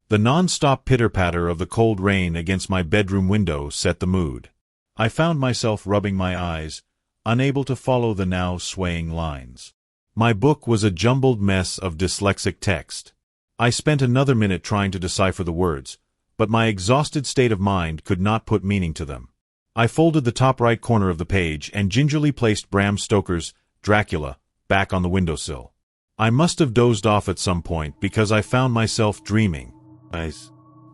The non-stop pitter-patter of the cold rain against my bedroom window set the mood. I found myself rubbing my eyes, unable to follow the now swaying lines. My book was a jumbled mess of dyslexic text. I spent another minute trying to decipher the words, but my exhausted state of mind could not put meaning to them. I folded the top right corner of the page and gingerly placed Bram Stoker's Dracula back on the windowsill. I must have dozed off at some point because I found myself dreaming.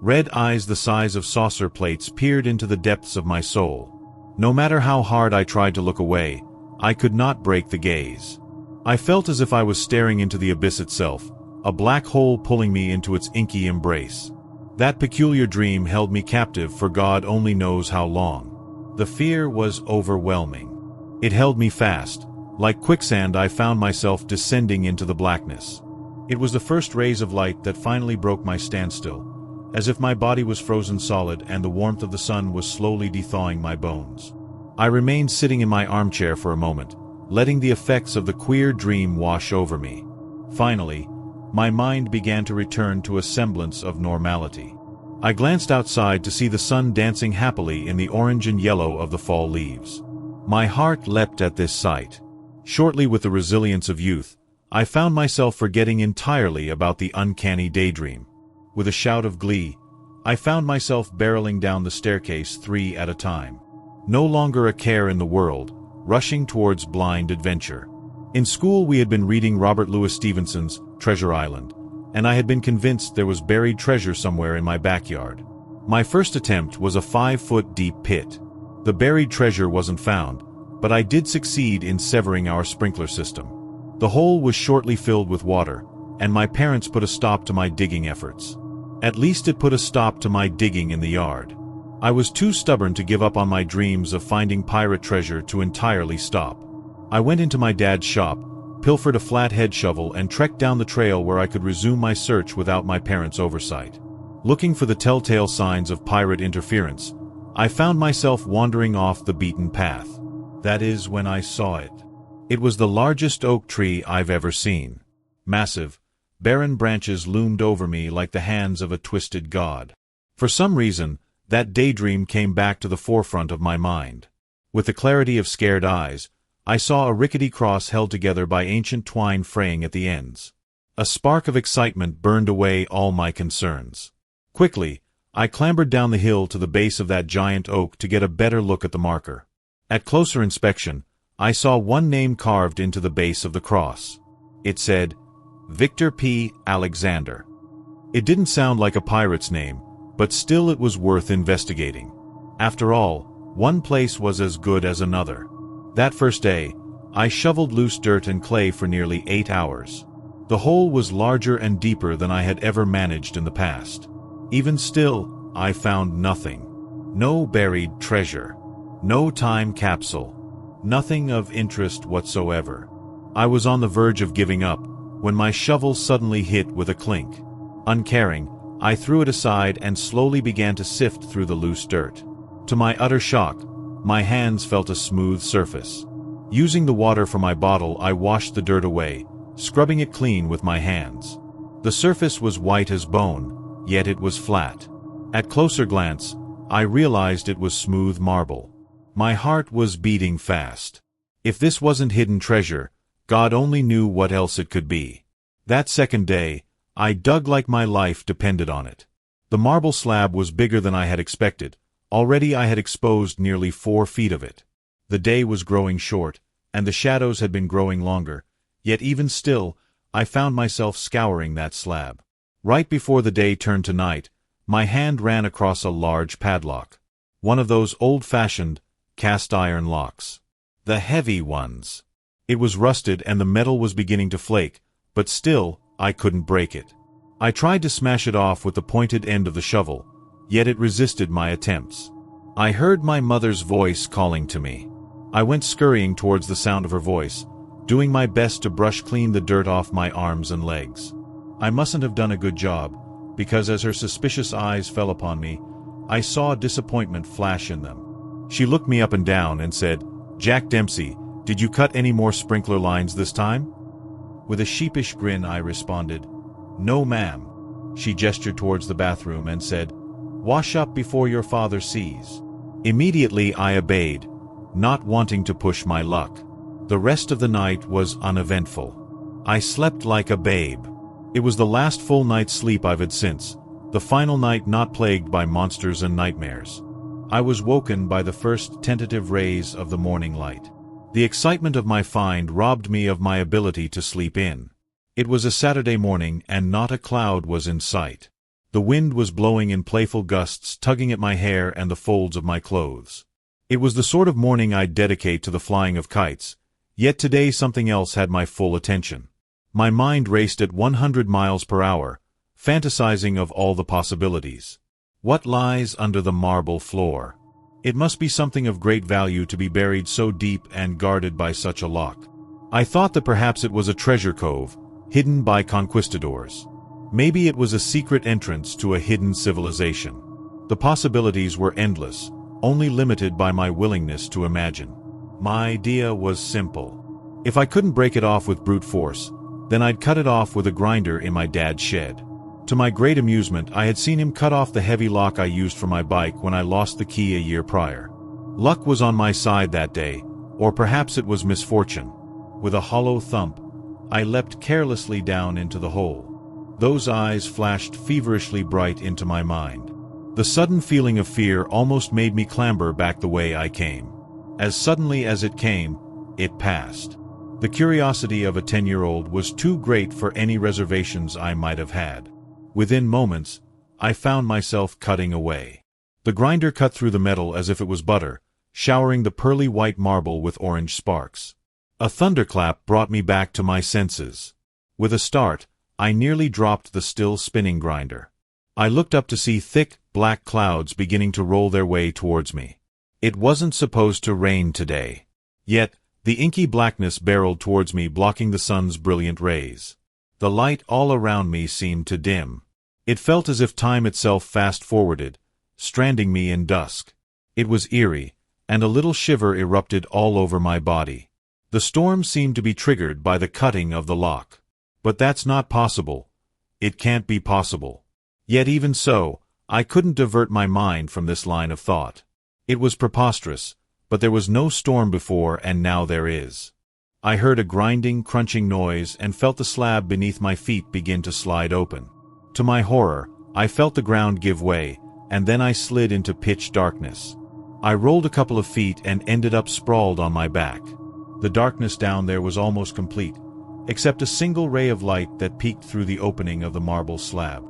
Red eyes the size of saucer plates peered into the depths of my soul. No matter how hard I tried to look away, I could not break the gaze. I felt as if I was staring into the abyss itself, a black hole pulling me into its inky embrace. That peculiar dream held me captive for God only knows how long. The fear was overwhelming. It held me fast. Like quicksand, I found myself descending into the blackness. It was the first rays of light that finally broke my standstill, as if my body was frozen solid and the warmth of the sun was slowly thawing my bones. I remained sitting in my armchair for a moment, letting the effects of the queer dream wash over me. Finally, my mind began to return to a semblance of normality. I glanced outside to see the sun dancing happily in the orange and yellow of the fall leaves. My heart leapt at this sight. Shortly, with the resilience of youth, I found myself forgetting entirely about the uncanny daydream. With a shout of glee, I found myself barreling down the staircase 3 at a time. No longer a care in the world, rushing towards blind adventure. In school we had been reading Robert Louis Stevenson's Treasure Island, and I had been convinced there was buried treasure somewhere in my backyard. My first attempt was a 5-foot deep pit. The buried treasure wasn't found, but I did succeed in severing our sprinkler system. The hole was shortly filled with water, and my parents put a stop to my digging efforts. At least it put a stop to my digging in the yard. I was too stubborn to give up on my dreams of finding pirate treasure to entirely stop. I went into my dad's shop, pilfered a flathead shovel and trekked down the trail where I could resume my search without my parents' oversight. Looking for the telltale signs of pirate interference, I found myself wandering off the beaten path. That is when I saw it. It was the largest oak tree I've ever seen. Massive, barren branches loomed over me like the hands of a twisted god. For some reason, that daydream came back to the forefront of my mind. With the clarity of scared eyes, I saw a rickety cross held together by ancient twine fraying at the ends. A spark of excitement burned away all my concerns. Quickly, I clambered down the hill to the base of that giant oak to get a better look at the marker. At closer inspection, I saw one name carved into the base of the cross. It said, Victor P. Alexander. It didn't sound like a pirate's name, but still it was worth investigating. After all, one place was as good as another. That first day, I shoveled loose dirt and clay for nearly 8 hours. The hole was larger and deeper than I had ever managed in the past. Even still, I found nothing. No buried treasure. No time capsule. Nothing of interest whatsoever. I was on the verge of giving up, when my shovel suddenly hit with a clink. Uncaring, I threw it aside and slowly began to sift through the loose dirt. To my utter shock, my hands felt a smooth surface. Using the water from my bottle, I washed the dirt away, scrubbing it clean with my hands. The surface was white as bone, yet it was flat. At closer glance, I realized it was smooth marble. My heart was beating fast. If this wasn't hidden treasure, God only knew what else it could be. That second day, I dug like my life depended on it. The marble slab was bigger than I had expected. Already I had exposed nearly 4 feet of it. The day was growing short, and the shadows had been growing longer, yet even still, I found myself scouring that slab. Right before the day turned to night, my hand ran across a large padlock. One of those old-fashioned, cast-iron locks. The heavy ones. It was rusted and the metal was beginning to flake, but still, I couldn't break it. I tried to smash it off with the pointed end of the shovel, yet it resisted my attempts. I heard my mother's voice calling to me. I went scurrying towards the sound of her voice, doing my best to brush clean the dirt off my arms and legs. I mustn't have done a good job, because as her suspicious eyes fell upon me, I saw disappointment flash in them. She looked me up and down and said, "Jack Dempsey, did you cut any more sprinkler lines this time?" With a sheepish grin I responded, "No, ma'am. She gestured towards the bathroom and said, "Wash up before your father sees." Immediately I obeyed, not wanting to push my luck. The rest of the night was uneventful. I slept like a babe. It was the last full night's sleep I've had since, the final night not plagued by monsters and nightmares. I was woken by the first tentative rays of the morning light. The excitement of my find robbed me of my ability to sleep in. It was a Saturday morning and not a cloud was in sight. The wind was blowing in playful gusts, tugging at my hair and the folds of my clothes. It was the sort of morning I'd dedicate to the flying of kites, yet today something else had my full attention. My mind raced at 100 miles per hour, fantasizing of all the possibilities. What lies under the marble floor? It must be something of great value to be buried so deep and guarded by such a lock. I thought that perhaps it was a treasure cove, hidden by conquistadors. Maybe it was a secret entrance to a hidden civilization. The possibilities were endless, only limited by my willingness to imagine. My idea was simple. If I couldn't break it off with brute force, then I'd cut it off with a grinder in my dad's shed. To my great amusement, I had seen him cut off the heavy lock I used for my bike when I lost the key a year prior. Luck was on my side that day, or perhaps it was misfortune. With a hollow thump, I leapt carelessly down into the hole. Those eyes flashed feverishly bright into my mind. The sudden feeling of fear almost made me clamber back the way I came. As suddenly as it came, it passed. The curiosity of a 10-year-old was too great for any reservations I might have had. Within moments, I found myself cutting away. The grinder cut through the metal as if it was butter, showering the pearly white marble with orange sparks. A thunderclap brought me back to my senses. With a start, I nearly dropped the still spinning grinder. I looked up to see thick, black clouds beginning to roll their way towards me. It wasn't supposed to rain today. Yet, the inky blackness barreled towards me, blocking the sun's brilliant rays. The light all around me seemed to dim. It felt as if time itself fast-forwarded, stranding me in dusk. It was eerie, and a little shiver erupted all over my body. The storm seemed to be triggered by the cutting of the lock. But that's not possible. It can't be possible. Yet even so, I couldn't divert my mind from this line of thought. It was preposterous, but there was no storm before and now there is. I heard a grinding, crunching noise and felt the slab beneath my feet begin to slide open. To my horror, I felt the ground give way, and then I slid into pitch darkness. I rolled a couple of feet and ended up sprawled on my back. The darkness down there was almost complete, except a single ray of light that peeked through the opening of the marble slab.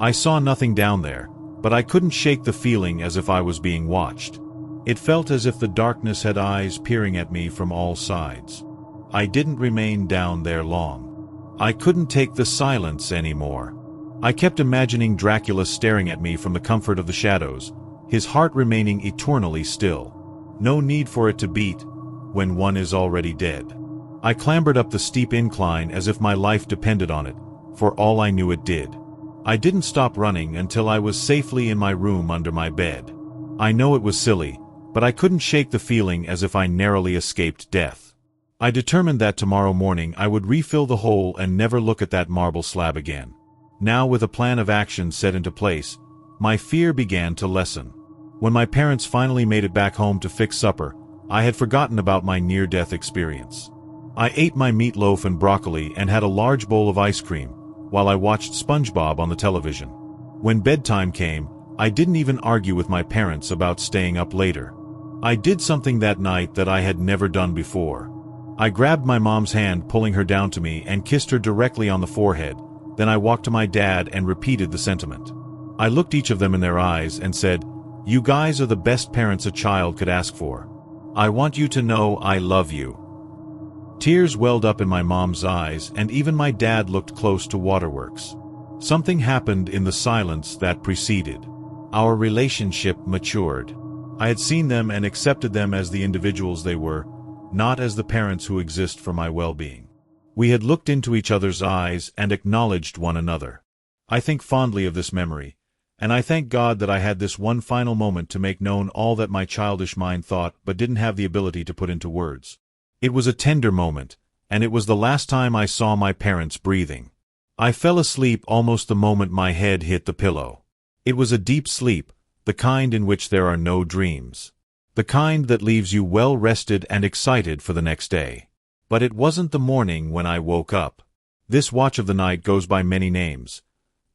I saw nothing down there, but I couldn't shake the feeling as if I was being watched. It felt as if the darkness had eyes peering at me from all sides. I didn't remain down there long. I couldn't take the silence anymore. I kept imagining Dracula staring at me from the comfort of the shadows, his heart remaining eternally still. No need for it to beat when one is already dead. I clambered up the steep incline as if my life depended on it, for all I knew it did. I didn't stop running until I was safely in my room under my bed. I know it was silly, but I couldn't shake the feeling as if I narrowly escaped death. I determined that tomorrow morning I would refill the hole and never look at that marble slab again. Now, with a plan of action set into place, my fear began to lessen. When my parents finally made it back home to fix supper, I had forgotten about my near-death experience. I ate my meatloaf and broccoli and had a large bowl of ice cream, while I watched SpongeBob on the television. When bedtime came, I didn't even argue with my parents about staying up later. I did something that night that I had never done before. I grabbed my mom's hand, pulling her down to me, and kissed her directly on the forehead. Then I walked to my dad and repeated the sentiment. I looked each of them in their eyes and said, "You guys are the best parents a child could ask for. I want you to know I love you." Tears welled up in my mom's eyes, and even my dad looked close to waterworks. Something happened in the silence that preceded. Our relationship matured. I had seen them and accepted them as the individuals they were, not as the parents who exist for my well-being. We had looked into each other's eyes and acknowledged one another. I think fondly of this memory, and I thank God that I had this one final moment to make known all that my childish mind thought but didn't have the ability to put into words. It was a tender moment, and it was the last time I saw my parents breathing. I fell asleep almost the moment my head hit the pillow. It was a deep sleep, the kind in which there are no dreams. The kind that leaves you well rested and excited for the next day. But it wasn't the morning when I woke up. This watch of the night goes by many names.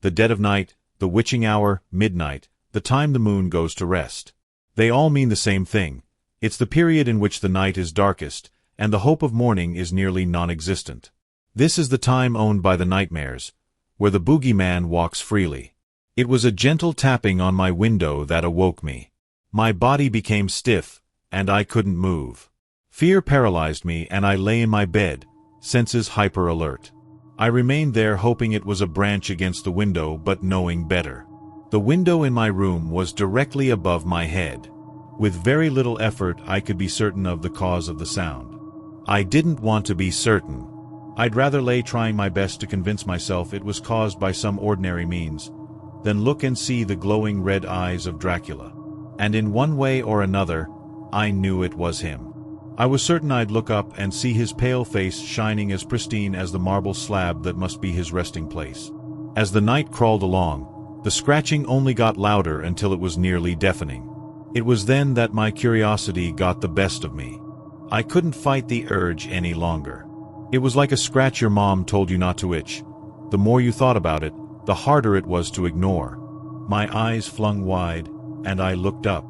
The dead of night, the witching hour, midnight, the time the moon goes to rest. They all mean the same thing. It's the period in which the night is darkest, and the hope of morning is nearly non-existent. This is the time owned by the nightmares, where the boogeyman walks freely. It was a gentle tapping on my window that awoke me. My body became stiff, and I couldn't move. Fear paralyzed me, and I lay in my bed, senses hyper-alert. I remained there hoping it was a branch against the window, but knowing better. The window in my room was directly above my head. With very little effort, I could be certain of the cause of the sound. I didn't want to be certain. I'd rather lay trying my best to convince myself it was caused by some ordinary means, than look and see the glowing red eyes of Dracula. And in one way or another, I knew it was him. I was certain I'd look up and see his pale face shining as pristine as the marble slab that must be his resting place. As the night crawled along, the scratching only got louder until it was nearly deafening. It was then that my curiosity got the best of me. I couldn't fight the urge any longer. It was like a scratch your mom told you not to itch. The more you thought about it, the harder it was to ignore. My eyes flung wide, and I looked up.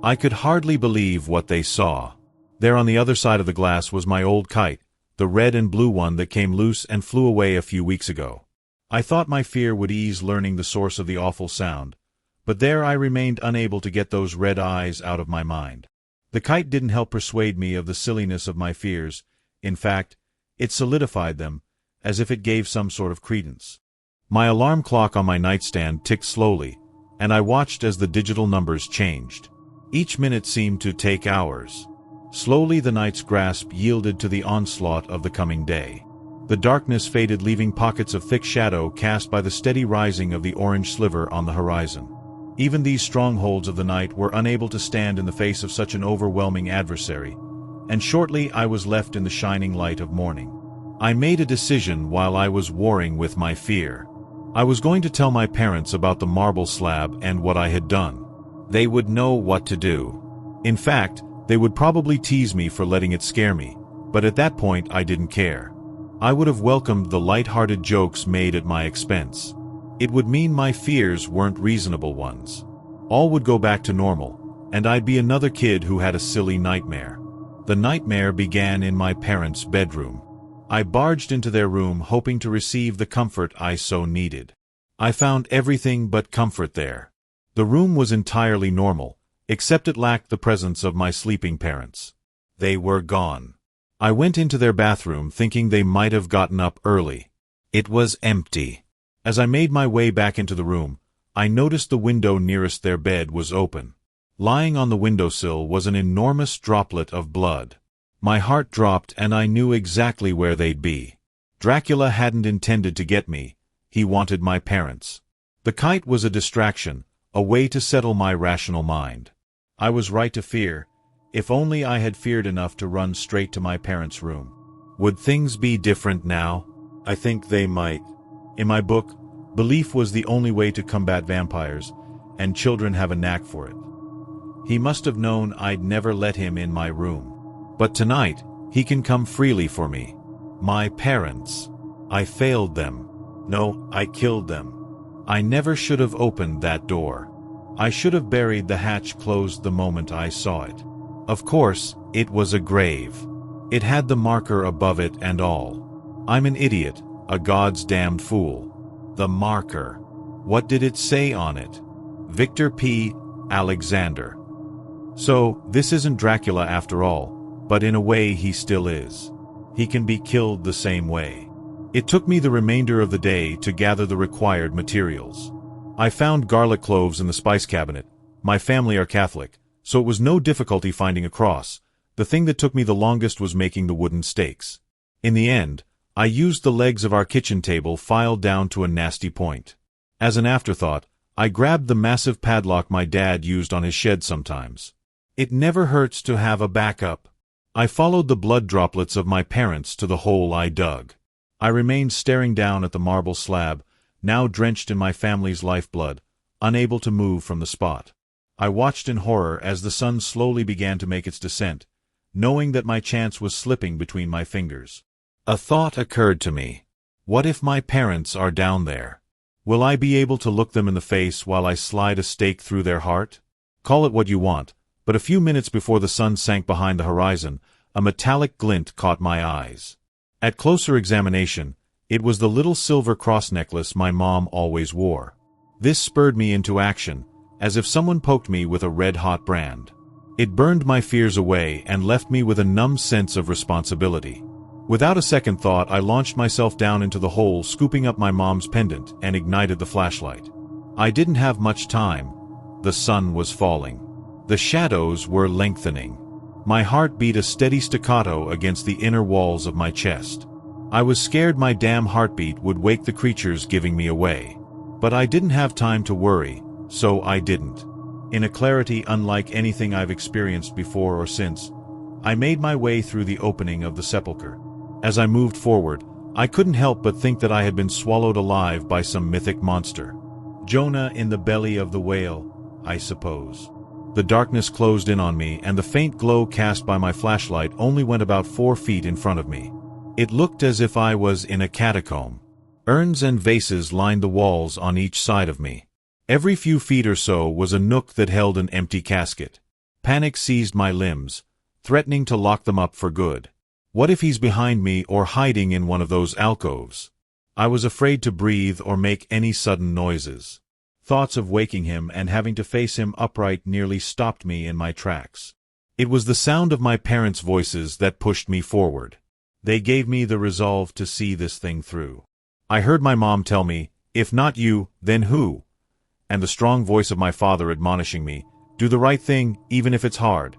I could hardly believe what they saw. There on the other side of the glass was my old kite, the red and blue one that came loose and flew away a few weeks ago. I thought my fear would ease learning the source of the awful sound, but there I remained unable to get those red eyes out of my mind. The kite didn't help persuade me of the silliness of my fears. In fact, it solidified them, as if it gave some sort of credence. My alarm clock on my nightstand ticked slowly, and I watched as the digital numbers changed. Each minute seemed to take hours. Slowly the night's grasp yielded to the onslaught of the coming day. The darkness faded, leaving pockets of thick shadow cast by the steady rising of the orange sliver on the horizon. Even these strongholds of the night were unable to stand in the face of such an overwhelming adversary, and shortly I was left in the shining light of morning. I made a decision while I was warring with my fear. I was going to tell my parents about the marble slab and what I had done. They would know what to do. In fact, they would probably tease me for letting it scare me, but at that point I didn't care. I would have welcomed the light-hearted jokes made at my expense. It would mean my fears weren't reasonable ones. All would go back to normal, and I'd be another kid who had a silly nightmare. The nightmare began in my parents' bedroom. I barged into their room hoping to receive the comfort I so needed. I found everything but comfort there. The room was entirely normal, except it lacked the presence of my sleeping parents. They were gone. I went into their bathroom thinking they might have gotten up early. It was empty. As I made my way back into the room, I noticed the window nearest their bed was open. Lying on the windowsill was an enormous droplet of blood. My heart dropped and I knew exactly where they'd be. Dracula hadn't intended to get me. He wanted my parents. The kite was a distraction, a way to settle my rational mind. I was right to fear. If only I had feared enough to run straight to my parents' room. Would things be different now? I think they might. In my book, belief was the only way to combat vampires, and children have a knack for it. He must have known I'd never let him in my room. But tonight, he can come freely for me. My parents. I failed them. No, I killed them. I never should have opened that door. I should have buried the hatch closed the moment I saw it. Of course, it was a grave. It had the marker above it and all. I'm an idiot, a God's damned fool. The marker. What did it say on it? Victor P. Alexander. So, this isn't Dracula after all, but in a way he still is. He can be killed the same way. It took me the remainder of the day to gather the required materials. I found garlic cloves in the spice cabinet. My family are Catholic, so it was no difficulty finding a cross. The thing that took me the longest was making the wooden stakes. In the end, I used the legs of our kitchen table filed down to a nasty point. As an afterthought, I grabbed the massive padlock my dad used on his shed sometimes. It never hurts to have a backup. I followed the blood droplets of my parents to the hole I dug. I remained staring down at the marble slab, now drenched in my family's lifeblood, unable to move from the spot. I watched in horror as the sun slowly began to make its descent, knowing that my chance was slipping between my fingers. A thought occurred to me. What if my parents are down there? Will I be able to look them in the face while I slide a stake through their heart? Call it what you want, but a few minutes before the sun sank behind the horizon, a metallic glint caught my eyes. At closer examination, it was the little silver cross necklace my mom always wore. This spurred me into action, as if someone poked me with a red-hot brand. It burned my fears away and left me with a numb sense of responsibility. Without a second thought, I launched myself down into the hole, scooping up my mom's pendant, and ignited the flashlight. I didn't have much time. The sun was falling. The shadows were lengthening. My heart beat a steady staccato against the inner walls of my chest. I was scared my damn heartbeat would wake the creatures giving me away. But I didn't have time to worry, so I didn't. In a clarity unlike anything I've experienced before or since, I made my way through the opening of the sepulchre. As I moved forward, I couldn't help but think that I had been swallowed alive by some mythic monster. Jonah in the belly of the whale, I suppose. The darkness closed in on me, and the faint glow cast by my flashlight only went about 4 feet in front of me. It looked as if I was in a catacomb. Urns and vases lined the walls on each side of me. Every few feet or so was a nook that held an empty casket. Panic seized my limbs, threatening to lock them up for good. What if he's behind me or hiding in one of those alcoves? I was afraid to breathe or make any sudden noises. Thoughts of waking him and having to face him upright nearly stopped me in my tracks. It was the sound of my parents' voices that pushed me forward. They gave me the resolve to see this thing through. I heard my mom tell me, "If not you, then who?" And the strong voice of my father admonishing me, "Do the right thing, even if it's hard."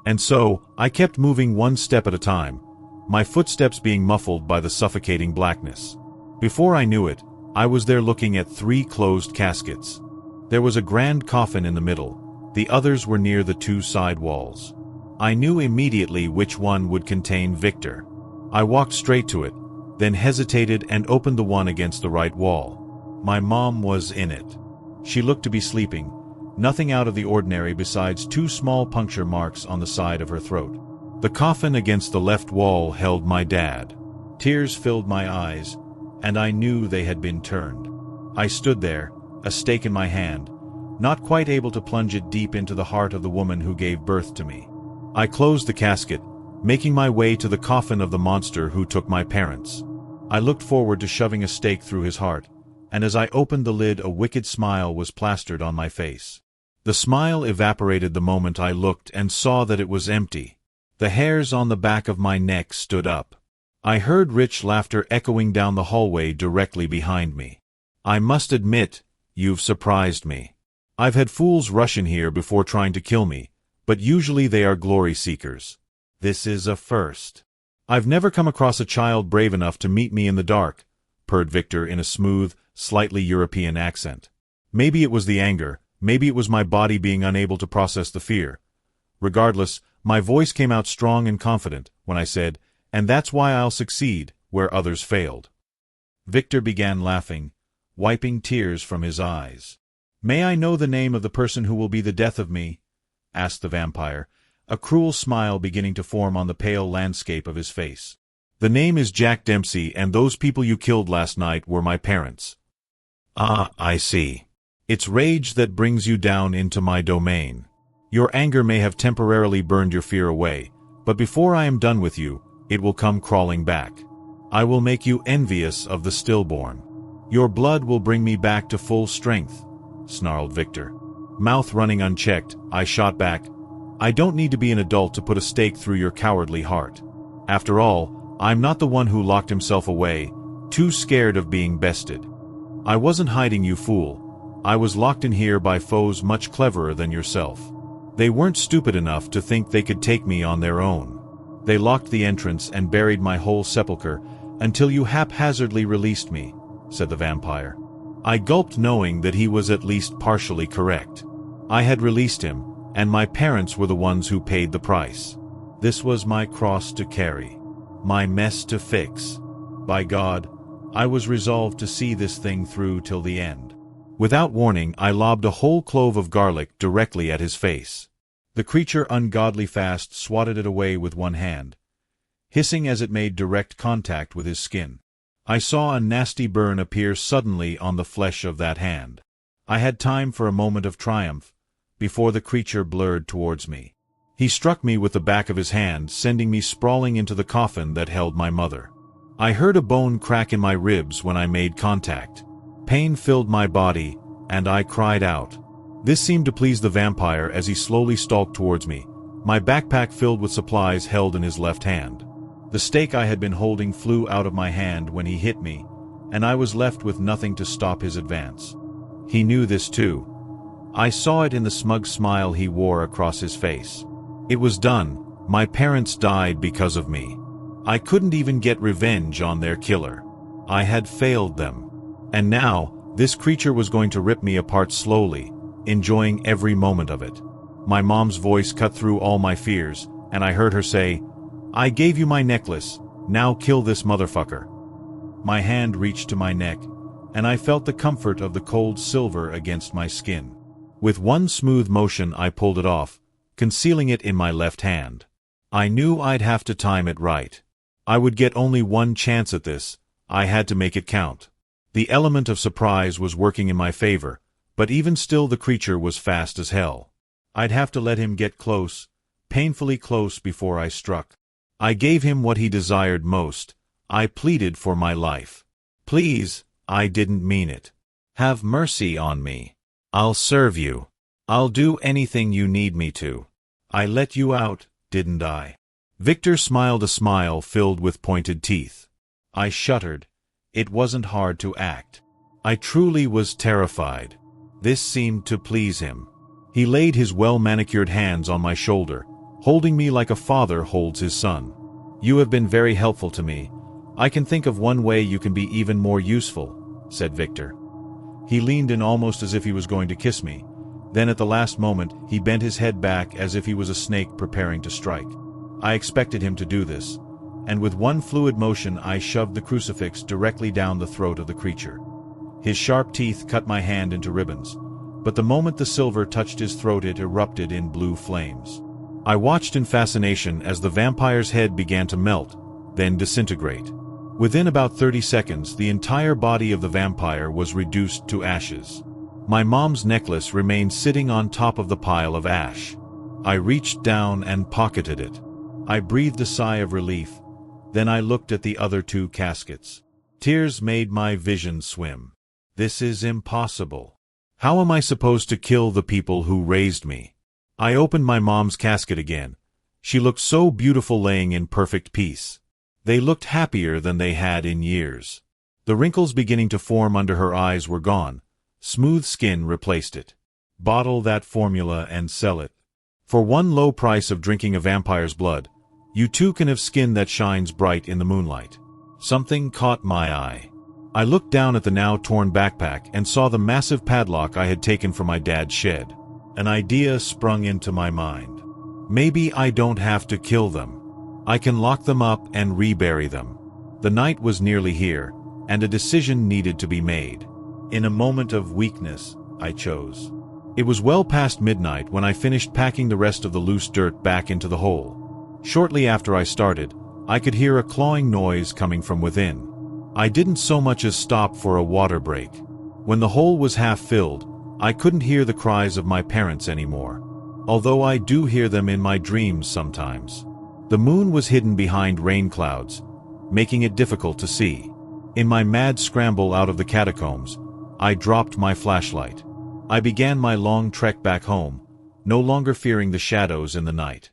And so, I kept moving one step at a time, my footsteps being muffled by the suffocating blackness. Before I knew it, I was there looking at 3 closed caskets. There was a grand coffin in the middle, the others were near the 2 side walls. I knew immediately which one would contain Victor. I walked straight to it, then hesitated and opened the one against the right wall. My mom was in it. She looked to be sleeping, nothing out of the ordinary besides 2 small puncture marks on the side of her throat. The coffin against the left wall held my dad. Tears filled my eyes, and I knew they had been turned. I stood there, a stake in my hand, not quite able to plunge it deep into the heart of the woman who gave birth to me. I closed the casket, making my way to the coffin of the monster who took my parents. I looked forward to shoving a stake through his heart, and as I opened the lid, a wicked smile was plastered on my face. The smile evaporated the moment I looked and saw that it was empty. The hairs on the back of my neck stood up. I heard rich laughter echoing down the hallway directly behind me. I must admit, you've surprised me. I've had fools rush in here before trying to kill me, but usually they are glory seekers. This is a first. I've never come across a child brave enough to meet me in the dark, purred Victor in a smooth, slightly European accent. Maybe it was the anger, maybe it was my body being unable to process the fear. Regardless, my voice came out strong and confident when I said, "And that's why I'll succeed where others failed." Victor began laughing, wiping tears from his eyes. "May I know the name of the person who will be the death of me?" asked the vampire, a cruel smile beginning to form on the pale landscape of his face. "The name is Jack Dempsey, and those people you killed last night were my parents." "Ah, I see. It's rage that brings you down into my domain. Your anger may have temporarily burned your fear away, but before I am done with you, it will come crawling back. I will make you envious of the stillborn. Your blood will bring me back to full strength," snarled Victor. Mouth running unchecked, I shot back, "I don't need to be an adult to put a stake through your cowardly heart. After all, I'm not the one who locked himself away, too scared of being bested. I wasn't hiding, you fool. I was locked in here by foes much cleverer than yourself. They weren't stupid enough to think they could take me on their own. They locked the entrance and buried my whole sepulchre until you haphazardly released me," said the vampire. I gulped, knowing that he was at least partially correct. I had released him, and my parents were the ones who paid the price. This was my cross to carry, my mess to fix. By God, I was resolved to see this thing through till the end. Without warning, I lobbed a whole clove of garlic directly at his face. The creature ungodly fast swatted it away with one hand, hissing as it made direct contact with his skin. I saw a nasty burn appear suddenly on the flesh of that hand. I had time for a moment of triumph, before the creature blurred towards me. He struck me with the back of his hand, sending me sprawling into the coffin that held my mother. I heard a bone crack in my ribs when I made contact. Pain filled my body, and I cried out. This seemed to please the vampire as he slowly stalked towards me, my backpack filled with supplies held in his left hand. The stake I had been holding flew out of my hand when he hit me, and I was left with nothing to stop his advance. He knew this too. I saw it in the smug smile he wore across his face. It was done. My parents died because of me. I couldn't even get revenge on their killer. I had failed them. And now, this creature was going to rip me apart slowly, enjoying every moment of it. My mom's voice cut through all my fears, and I heard her say, "I gave you my necklace, now kill this motherfucker." My hand reached to my neck, and I felt the comfort of the cold silver against my skin. With one smooth motion I pulled it off, concealing it in my left hand. I knew I'd have to time it right. I would get only one chance at this. I had to make it count. The element of surprise was working in my favor, but even still the creature was fast as hell. I'd have to let him get close, painfully close before I struck. I gave him what he desired most. I pleaded for my life. "Please, I didn't mean it. Have mercy on me. I'll serve you. I'll do anything you need me to. I let you out, didn't I?" Victor smiled a smile filled with pointed teeth. I shuddered. It wasn't hard to act. I truly was terrified. This seemed to please him. He laid his well-manicured hands on my shoulder, holding me like a father holds his son. "You have been very helpful to me. I can think of one way you can be even more useful," said Victor. He leaned in almost as if he was going to kiss me. Then at the last moment, he bent his head back as if he was a snake preparing to strike. I expected him to do this, and with one fluid motion I shoved the crucifix directly down the throat of the creature. His sharp teeth cut my hand into ribbons, but the moment the silver touched his throat it erupted in blue flames. I watched in fascination as the vampire's head began to melt, then disintegrate. Within about 30 seconds, the entire body of the vampire was reduced to ashes. My mom's necklace remained sitting on top of the pile of ash. I reached down and pocketed it. I breathed a sigh of relief. Then I looked at the other two caskets. Tears made my vision swim. This is impossible. How am I supposed to kill the people who raised me? I opened my mom's casket again. She looked so beautiful laying in perfect peace. They looked happier than they had in years. The wrinkles beginning to form under her eyes were gone. Smooth skin replaced it. Bottle that formula and sell it. For one low price of drinking a vampire's blood, you too can have skin that shines bright in the moonlight. Something caught my eye. I looked down at the now torn backpack and saw the massive padlock I had taken from my dad's shed. An idea sprung into my mind. Maybe I don't have to kill them. I can lock them up and rebury them. The night was nearly here, and a decision needed to be made. In a moment of weakness, I chose. It was well past midnight when I finished packing the rest of the loose dirt back into the hole. Shortly after I started, I could hear a clawing noise coming from within. I didn't so much as stop for a water break. When the hole was half filled, I couldn't hear the cries of my parents anymore, although I do hear them in my dreams sometimes. The moon was hidden behind rain clouds, making it difficult to see. In my mad scramble out of the catacombs, I dropped my flashlight. I began my long trek back home, no longer fearing the shadows in the night.